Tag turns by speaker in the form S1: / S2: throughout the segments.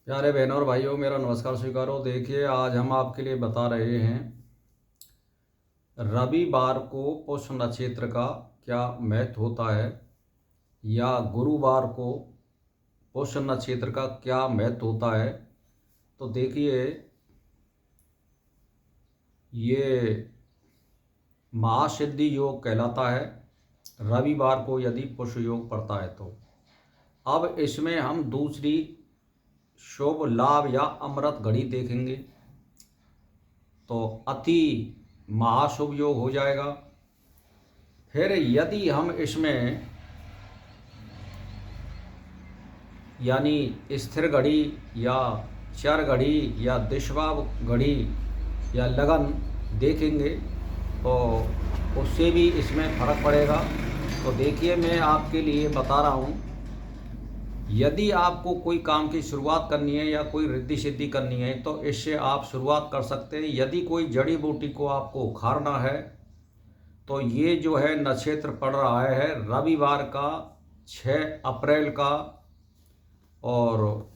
S1: प्यारे बहनों और भाइयों, मेरा नमस्कार स्वीकारो। देखिए, आज हम आपके लिए बता रहे हैं रविवार को पुष्य नक्षत्र का क्या महत्व होता है, या गुरुवार को पुष्य नक्षत्र का क्या महत्व होता है। तो देखिए, ये महासिद्धि योग कहलाता है रविवार को यदि पुष्य योग पड़ता है तो। अब इसमें हम दूसरी शुभ लाभ या अमृत घड़ी देखेंगे तो अति महाशुभ योग हो जाएगा। फिर यदि हम इसमें यानी स्थिर घड़ी या चर घड़ी या दिशवा घड़ी या लगन देखेंगे तो उससे भी इसमें फर्क पड़ेगा। तो देखिए, मैं आपके लिए बता रहा हूँ, यदि आपको कोई काम की शुरुआत करनी है या कोई रिद्धि सिद्धि करनी है तो इससे आप शुरुआत कर सकते हैं। यदि कोई जड़ी बूटी को आपको उखाड़ना है तो ये जो है नक्षत्र पड़ रहा है रविवार का 6 अप्रैल का, और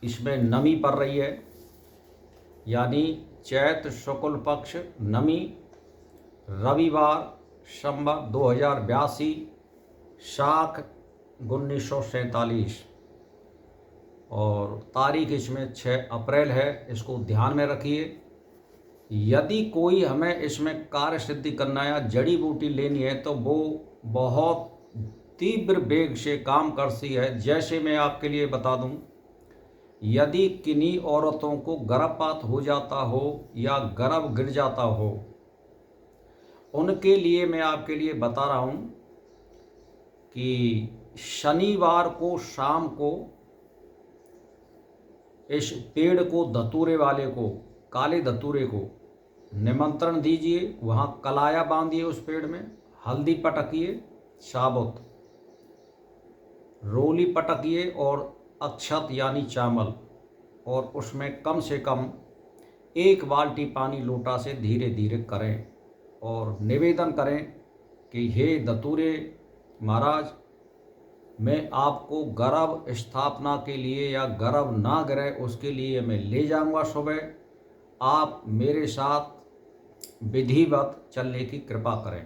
S1: इसमें नमी पड़ रही है, यानी चैत शुक्ल पक्ष नमी, रविवार संवत 2082, शाख 1947, और तारीख इसमें 6 अप्रैल है। इसको ध्यान में रखिए। यदि कोई हमें इसमें कार्य सिद्धि करना है या जड़ी बूटी लेनी है तो वो बहुत तीव्र वेग से काम करती है। जैसे मैं आपके लिए बता दूं, यदि किन्हीं औरतों को गर्भपात हो जाता हो या गर्भ गिर जाता हो, उनके लिए मैं आपके लिए बता रहा हूं कि शनिवार को शाम को इस पेड़ को, धतूरे वाले को, काले धतूरे को निमंत्रण दीजिए। वहाँ कलाया बांधिए, उस पेड़ में हल्दी पटकिए, साबुत रोली पटकिए और अक्षत यानी चावल, और उसमें कम से कम 1 बाल्टी पानी लोटा से धीरे धीरे करें और निवेदन करें कि हे धतूरे महाराज, मैं आपको गर्भ स्थापना के लिए या गर्भ ना गिरे उसके लिए मैं ले जाऊंगा सुबह। आप मेरे साथ विधिवत चलने की कृपा करें,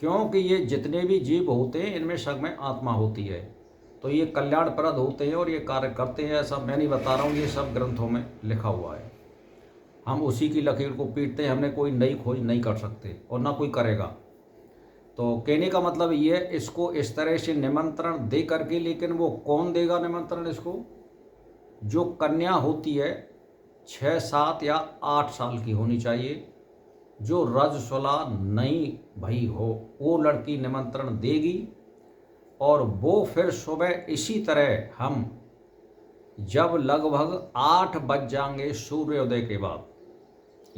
S1: क्योंकि ये जितने भी जीव होते हैं इनमें सब में आत्मा होती है, तो ये कल्याणप्रद होते हैं और ये कार्य करते हैं। ऐसा मैं नहीं बता रहा हूँ, ये सब ग्रंथों में लिखा हुआ है। हम उसी की लकीर को पीटते हैं, हमने कोई नई खोज नहीं कर सकते और ना कोई करेगा। तो कहने का मतलब ये, इसको इस तरह से निमंत्रण दे करके, लेकिन वो कौन देगा निमंत्रण इसको? जो कन्या होती है 6, 7 या 8 साल की होनी चाहिए, जो रजस्वला नहीं भई हो, वो लड़की निमंत्रण देगी। और वो फिर सुबह इसी तरह हम जब लगभग 8 बज जाएंगे सूर्योदय के बाद,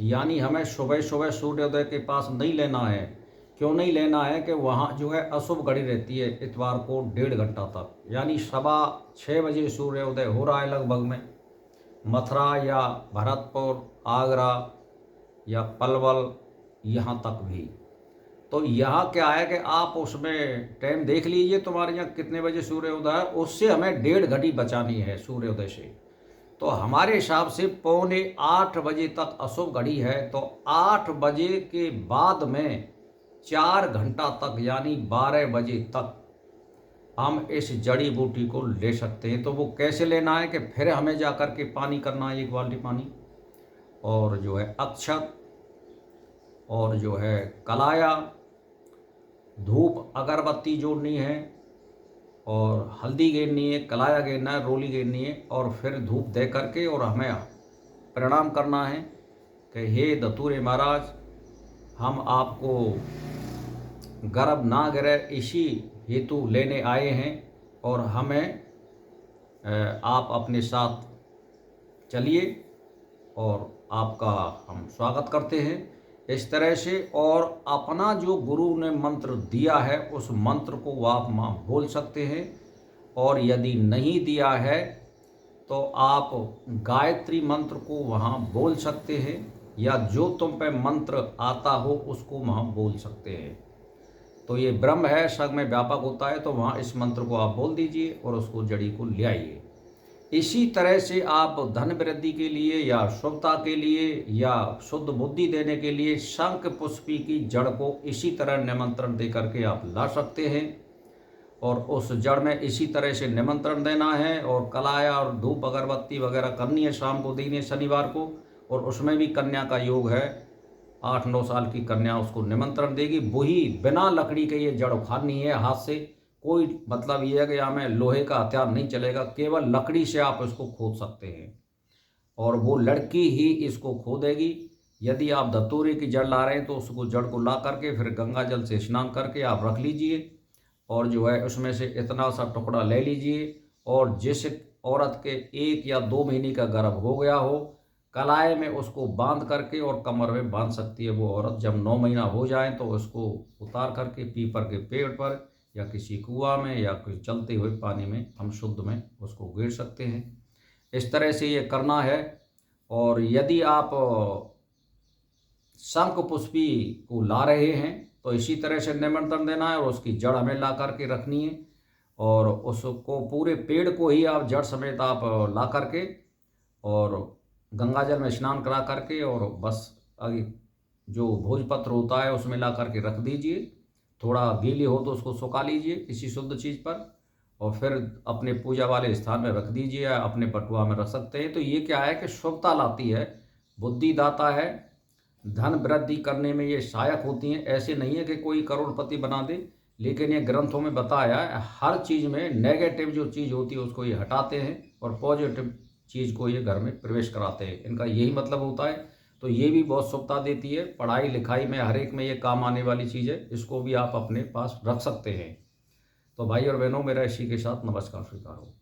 S1: यानी हमें सुबह सुबह सूर्योदय के पास नहीं लेना है। क्यों नहीं लेना है? कि वहाँ जो है अशुभ घड़ी रहती है इतवार को 1.5 घंटा तक, यानी 6:15 बजे सूर्योदय हो रहा है लगभग में, मथुरा या भरतपुर, आगरा या पलवल, यहाँ तक भी। तो यहाँ क्या है कि आप उसमें टाइम देख लीजिए, तुम्हारे यहाँ कितने बजे सूर्योदय है, उससे हमें 1.5 घड़ी बचानी है सूर्योदय से। तो हमारे हिसाब से 7:45 बजे तक अशुभ घड़ी है, तो 8 बजे के बाद में 4 घंटा तक यानी 12 बजे तक हम इस जड़ी बूटी को ले सकते हैं। तो वो कैसे लेना है कि फिर हमें जा कर के पानी करना है, 1 बाल्टी पानी, और जो है अक्षत, और जो है कलाया, धूप अगरबत्ती जोड़नी है, और हल्दी गेरनी है, कलाया गेरना है, रोली गेरनी है, और फिर धूप दे करके और हमें प्रणाम करना है कि हे धतूरे महाराज, हम आपको गर्भ ना गिरे इसी हेतु लेने आए हैं, और हमें आप अपने साथ चलिए और आपका हम स्वागत करते हैं, इस तरह से। और अपना जो गुरु ने मंत्र दिया है उस मंत्र को आप माँ बोल सकते हैं, और यदि नहीं दिया है तो आप गायत्री मंत्र को वहाँ बोल सकते हैं, या जो तुम पे मंत्र आता हो उसको वहाँ बोल सकते हैं। तो ये ब्रह्म है, सब में व्यापक होता है, तो वहाँ इस मंत्र को आप बोल दीजिए और उसको जड़ी को ले आइए। इसी तरह से आप धन वृद्धि के लिए या शुभता के लिए या शुद्ध बुद्धि देने के लिए शंख पुष्पी की जड़ को इसी तरह निमंत्रण दे करके आप ला सकते हैं। और उस जड़ में इसी तरह से निमंत्रण देना है और कलाया और धूप अगरबत्ती वगैरह करनी है, शाम को देनी है शनिवार को। और उसमें भी कन्या का योग है, 8-9 साल की कन्या उसको निमंत्रण देगी। वही बिना लकड़ी के ये जड़ उखाड़नी है हाथ से। कोई मतलब ये है कि हमें लोहे का हथियार नहीं चलेगा, केवल लकड़ी से आप इसको खोद सकते हैं और वो लड़की ही इसको खोदेगी। यदि आप धतूरे की जड़ ला रहे हैं तो उसको जड़ को ला करके फिर गंगा जल से स्नान करके आप रख लीजिए और जो है उसमें से इतना सा टुकड़ा ले लीजिए। और जिस औरत के 1 या 2 महीने का गर्भ हो गया हो, कलाई में उसको बांध करके और कमर में बांध सकती है वो औरत। जब 9 महीना हो जाए तो उसको उतार करके पीपल के पेड़ पर या किसी कुआं में या कोई चलते हुए पानी में हम शुद्ध में उसको गिर सकते हैं। इस तरह से ये करना है। और यदि आप शंख पुष्पी को ला रहे हैं तो इसी तरह से निमंत्रण देना है और उसकी जड़ हमें ला करके रखनी है। और उसको पूरे पेड़ को ही आप जड़ समेत आप ला करके और गंगा जल में स्नान करा करके और बस आगे जो भोजपत्र होता है उसमें ला करके रख दीजिए। थोड़ा गीली हो तो उसको सुखा लीजिए किसी शुद्ध चीज़ पर और फिर अपने पूजा वाले स्थान में रख दीजिए या अपने बटुआ में रख सकते हैं। तो ये क्या है कि शुभता लाती है, बुद्धि दाता है, धन वृद्धि करने में ये सहायक होती हैं। ऐसे नहीं है कि कोई करोड़पति बना दे, लेकिन ये ग्रंथों में बताया है हर चीज़ में नेगेटिव जो चीज़ होती है उसको ये हटाते हैं और पॉजिटिव चीज़ को ये घर में प्रवेश कराते हैं। इनका यही मतलब होता है। तो ये भी बहुत शुभता देती है, पढ़ाई लिखाई में हर एक में ये काम आने वाली चीज़ है। इसको भी आप अपने पास रख सकते हैं। तो भाई और बहनों, मेरा इसी के साथ नमस्कार स्वीकार हो।